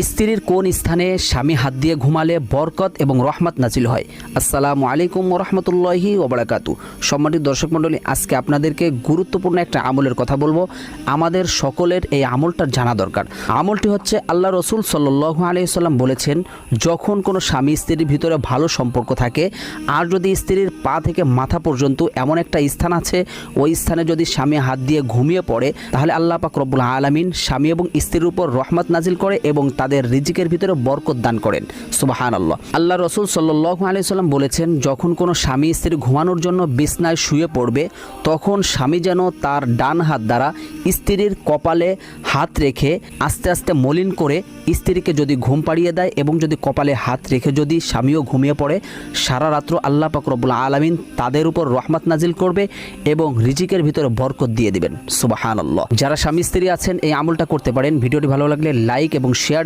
স্ত্রীর কোন স্থানে স্বামী হাত দিয়ে ঘুমালে বরকত এবং রহমত নাজিল হয়? আসসালামু আলাইকুম ওয়া রাহমাতুল্লাহি ওয়া বারাকাতুহু। সম্মানিত দর্শক মণ্ডলী, আজকে আপনাদেরকে গুরুত্বপূর্ণ একটা আমলের কথা বলবো। আমাদের সকলের এই আমলটা জানা দরকার। আমলটি হচ্ছে, আল্লাহ রসুল সাল্লাল্লাহু আলাইহি ওয়াসাল্লাম বলেছেন, যখন কোনো স্বামী স্ত্রীর ভিতরে ভালো সম্পর্ক থাকে আর যদি স্ত্রীর পা থেকে মাথা পর্যন্ত এমন একটা স্থান আছে, ওই স্থানে যদি স্বামী হাত দিয়ে ঘুমিয়ে পড়ে, তাহলে আল্লাহ পাক রব্বুল আলামিন স্বামী এবং স্ত্রীর উপর রহমত নাজিল করে এবং তাদের রিজিকের ভিতরে বরকত দান করেন। সুবহানাল্লাহ। আল্লাহ রসুল সাল্লাল্লাহু আলাইহি ওয়াসাল্লাম বলেছেন, যখন কোনো স্বামী স্ত্রী ঘুমানোর জন্য বিছনায় শুয়ে পড়বে, তখন স্বামী যেন তার ডান হাত দ্বারা স্ত্রীর কপালে হাত রেখে আস্তে আস্তে মলিন করে স্ত্রীকে যদি ঘুম পাড়িয়ে দেয় এবং যদি কপালে হাত রেখে যদি স্বামীও ঘুমিয়ে পড়ে, সারা রাত্র আল্লাহ পাক রব্বুল আলামিন তাদের উপর রহমত নাজিল করবে এবং রিজিকের ভিতরে বরকত দিয়ে দিবেন। সুবহানাল্লাহ। যারা স্বামী স্ত্রী আছেন, এই আমলটা করতে পারেন। ভিডিওটি ভালো লাগলে লাইক এবং শেয়ার